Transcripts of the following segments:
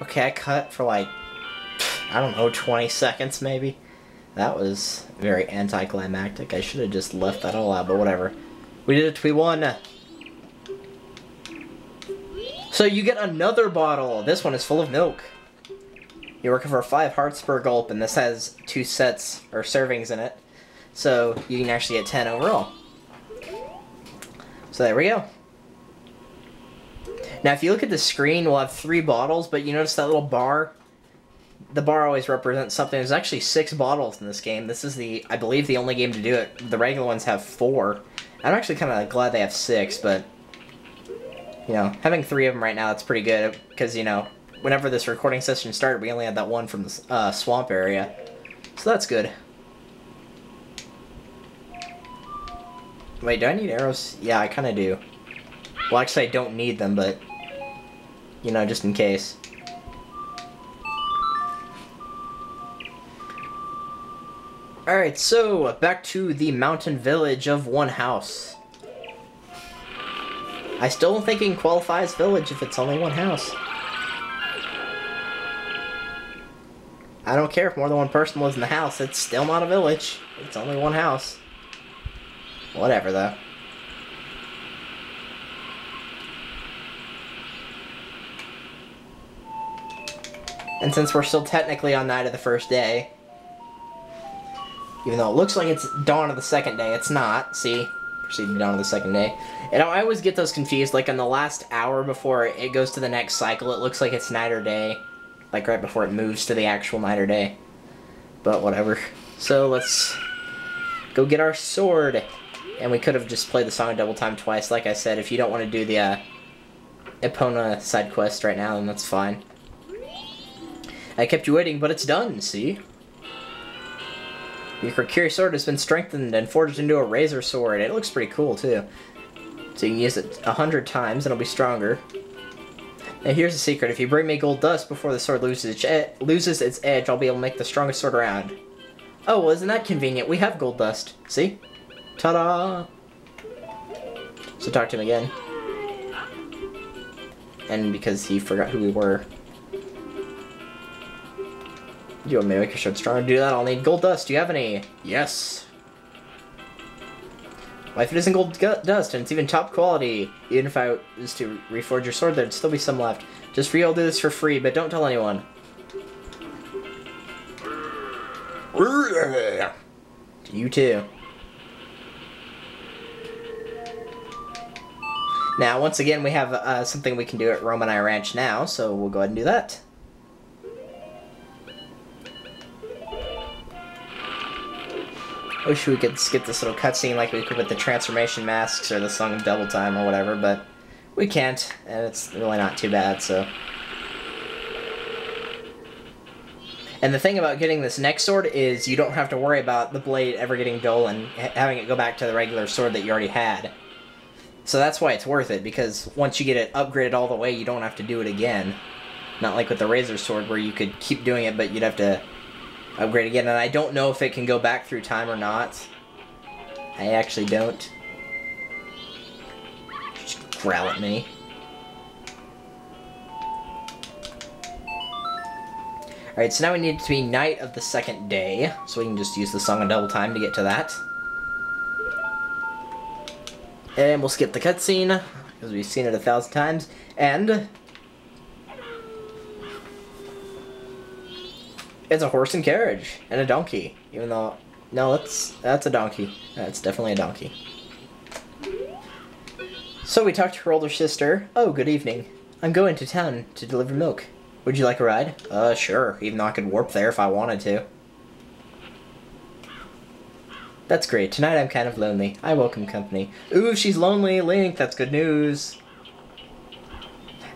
Okay, I cut for like, I don't know, 20 seconds maybe. That was very anticlimactic. I should have just left that all out, but whatever. We did it, we won. So you get another bottle. This one is full of milk. You're working for 5 hearts per gulp, and this has 2 sets, or servings in it. So you can actually get 10 overall. So there we go. Now if you look at the screen, we'll have 3 bottles, but you notice that little bar? The bar always represents something. There's actually 6 bottles in this game. This is I believe, the only game to do it. The regular ones have 4. I'm actually kind of glad they have 6, but, you know, having 3 of them right now, that's pretty good, because, you know, whenever this recording session started, we only had that one from the swamp area. So that's good. Wait, do I need arrows? Yeah, I kind of do. Well, actually, I don't need them, but, you know, just in case. Alright, so, back to the mountain village of one house. I still don't think it can qualify as village if it's only one house. I don't care if more than one person lives in the house, it's still not a village. It's only one house. Whatever, though. And since we're still technically on night of the first day, even though it looks like it's dawn of the second day, it's not. See? Proceeding to dawn of the second day. And I always get those confused, like in the last hour before it goes to the next cycle, it looks like it's night or day. Like right before it moves to the actual night or day. But whatever. So let's go get our sword. And we could have just played the song a double time twice. Like I said, if you don't want to do the Epona side quest right now, then that's fine. I kept you waiting, but it's done, see? Your Kukiri sword has been strengthened and forged into a razor sword. It looks pretty cool, too. So you can use it 100 times and it'll be stronger. Now here's the secret. If you bring me gold dust before the sword loses its edge, I'll be able to make the strongest sword around. Oh, well, isn't that convenient? We have gold dust. See? Ta-da! So talk to him again. And because he forgot who we were. You want me to make your sword stronger? To do that, I'll need gold dust. Do you have any? Yes. Well, if it isn't gold dust, and it's even top quality, even if I was to reforge your sword, there'd still be some left. Just for you, I'll do this for free, but don't tell anyone. You too. Now, once again, we have something we can do at Romanai Ranch now, so we'll go ahead and do that. I wish we could skip this little cutscene like we could with the transformation masks or the Song of Double Time or whatever, but we can't, and it's really not too bad, so. And the thing about getting this next sword is you don't have to worry about the blade ever getting dull and having it go back to the regular sword that you already had. So that's why it's worth it, because once you get it upgraded all the way, you don't have to do it again. Not like with the Razor Sword where you could keep doing it, but you'd have to upgrade again, and I don't know if it can go back through time or not. I actually don't. Just growl at me. Alright, so now we need it to be night of the second day, so we can just use the Song of Double Time to get to that. And we'll skip the cutscene, because we've seen it 1,000 times, and it's a horse and carriage, and a donkey, even though, no, that's a donkey. That's definitely a donkey. So we talked to her older sister. Oh, good evening. I'm going to town to deliver milk. Would you like a ride? Sure, even though I could warp there if I wanted to. That's great. Tonight I'm kind of lonely. I welcome company. Ooh, she's lonely, Link. That's good news.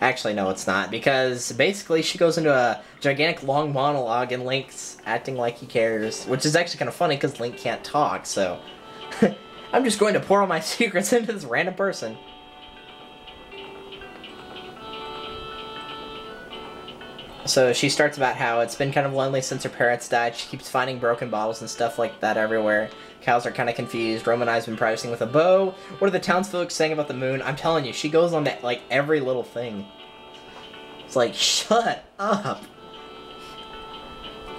Actually, no, it's not, because basically she goes into a gigantic long monologue and Link's acting like he cares, which is actually kind of funny because Link can't talk, so I'm just going to pour all my secrets into this random person. So she starts about how it's been kind of lonely since her parents died. She keeps finding broken bottles and stuff like that everywhere. Cows are kind of confused. Romanai's been practicing with a bow. What are the townsfolk saying about the moon? I'm telling you, she goes on to, like, every little thing. It's like, shut up.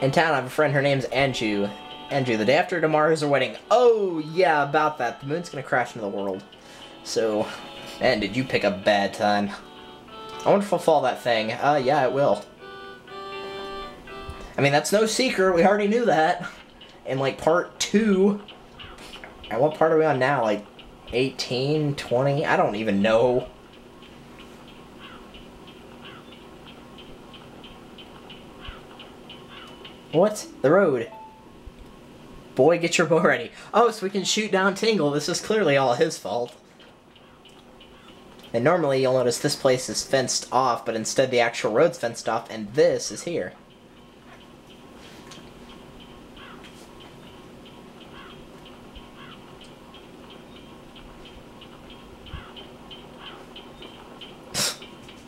In town, I have a friend. Her name's Anju. Anju, the day after tomorrow is our wedding. Oh, yeah, about that. The moon's gonna crash into the world. So, man, did you pick a bad time. I wonder if I'll fall that thing. Yeah, it will. I mean, that's no secret. We already knew that. In, like, part 2. And what part are we on now? Like, 18, 20? I don't even know. What? The road. Boy, get your bow ready. Oh, so we can shoot down Tingle. This is clearly all his fault. And normally you'll notice this place is fenced off, but instead the actual road's fenced off, and this is here.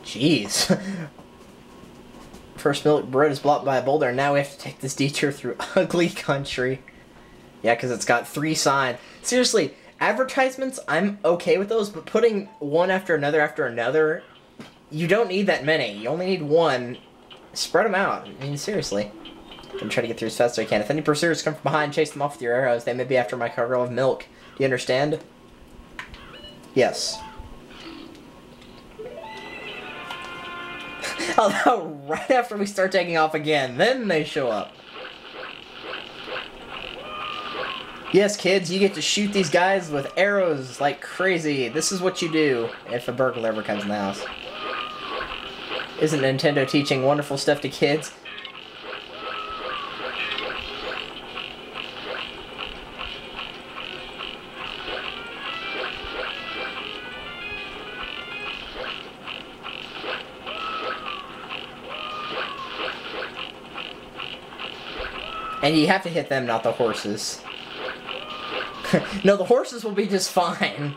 Jeez. First milk road is blocked by a boulder, and now we have to take this detour through ugly country. Yeah, because it's got 3 signs. Seriously, advertisements, I'm okay with those, but putting one after another, you don't need that many. You only need one. Spread them out. I mean, seriously. I'm going to try to get through as fast as I can. If any pursuers come from behind, chase them off with your arrows. They may be after my cargo of milk. Do you understand? Yes. Although, right after we start taking off again, then they show up. Yes, kids, you get to shoot these guys with arrows like crazy. This is what you do if a burglar ever comes in the house. Isn't Nintendo teaching wonderful stuff to kids? And you have to hit them, not the horses. No, the horses will be just fine.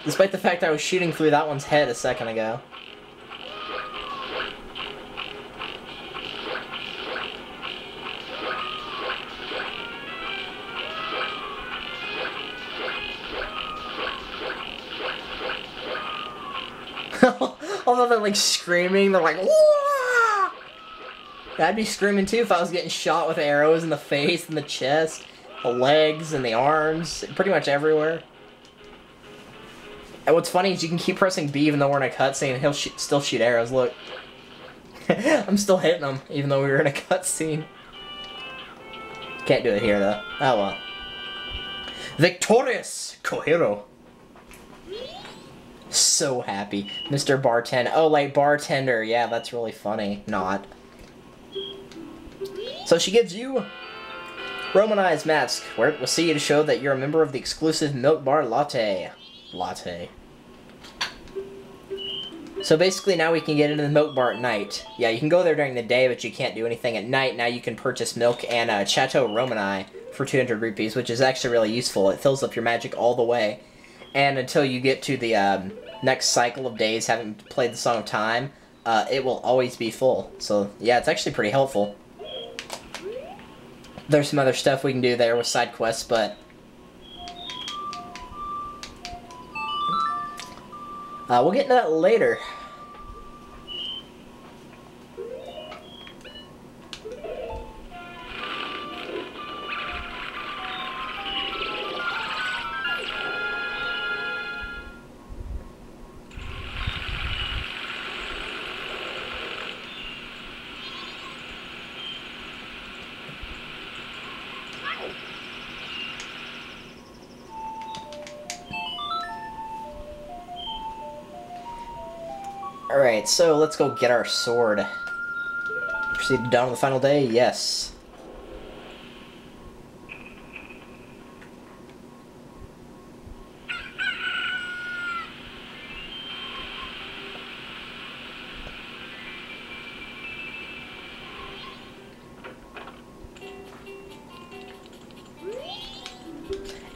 Despite the fact I was shooting through that one's head a second ago. Although they're like screaming, they're like, "Wah!" I'd be screaming too if I was getting shot with arrows in the face and the chest. The legs and the arms, pretty much everywhere. And what's funny is you can keep pressing B even though we're in a cutscene and he'll still shoot arrows, look. I'm still hitting him even though we were in a cutscene. Can't do it here though. Oh well. Victorious! Kohiro! So happy. Mr. Bartender. Oh, like bartender. Yeah, that's really funny. Not. So she gives you Romanized mask, where it will see you to show that you're a member of the exclusive Milk Bar Latte. So basically now we can get into the milk bar at night. Yeah, you can go there during the day, but you can't do anything at night. Now you can purchase milk and Chateau Romani for 200 rupees, which is actually really useful. It fills up your magic all the way. And until you get to the next cycle of days having played the Song of Time, it will always be full. So yeah, it's actually pretty helpful. There's some other stuff we can do there with side quests, but we'll get into that later. Alright, so let's go get our sword. Proceed to dawn on the final day? Yes.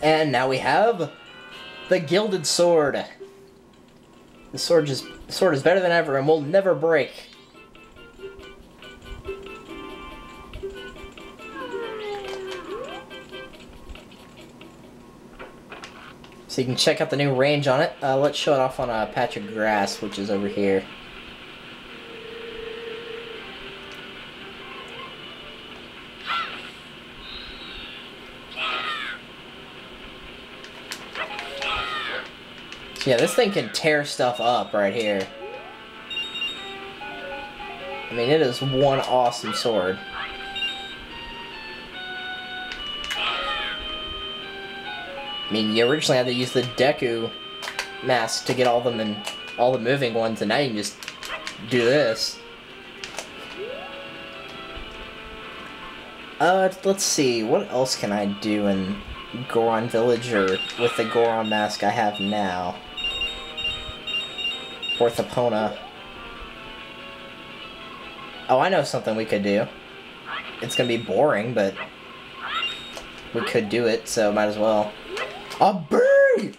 And now we have the Gilded Sword. The sword is better than ever and will never break. So you can check out the new range on it. Let's show it off on a patch of grass, which is over here. Yeah, this thing can tear stuff up right here. I mean, it is one awesome sword. I mean, you originally had to use the Deku mask to get all them in all the moving ones, and now you can just do this. Let's see, what else can I do in Goron Village or with the Goron mask I have now? Fourth Epona. Oh, I know something we could do. It's gonna be boring, but we could do it, so might as well. A bird!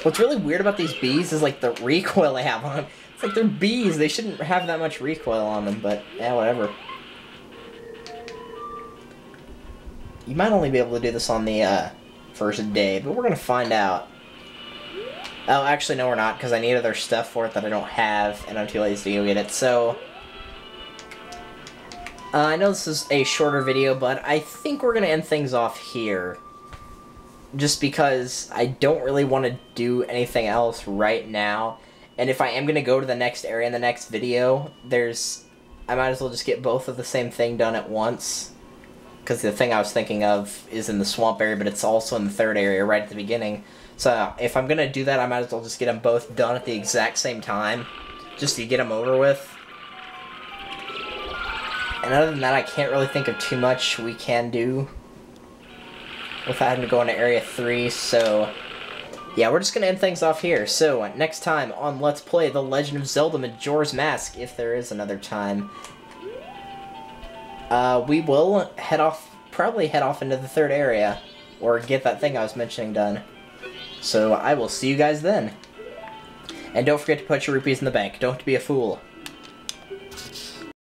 What's really weird about these bees is like the recoil they have on them. It's like they're bees, they shouldn't have that much recoil on them, but yeah, whatever. You might only be able to do this on the first day, but we're gonna find out. Oh, actually, no, we're not, because I need other stuff for it that I don't have, and I'm too lazy to go get it, so... I know this is a shorter video, but I think we're going to end things off here. Just because I don't really want to do anything else right now, and if I am going to go to the next area in the next video, I might as well just get both of the same thing done at once. Because the thing I was thinking of is in the swamp area, but it's also in the third area right at the beginning. So if I'm going to do that, I might as well just get them both done at the exact same time, just to get them over with. And other than that, I can't really think of too much we can do without having to go into Area 3, so yeah, we're just going to end things off here. So next time on Let's Play The Legend of Zelda Majora's Mask, if there is another time, we will probably head off into the third area, or get that thing I was mentioning done. So I will see you guys then. And don't forget to put your rupees in the bank. Don't be a fool.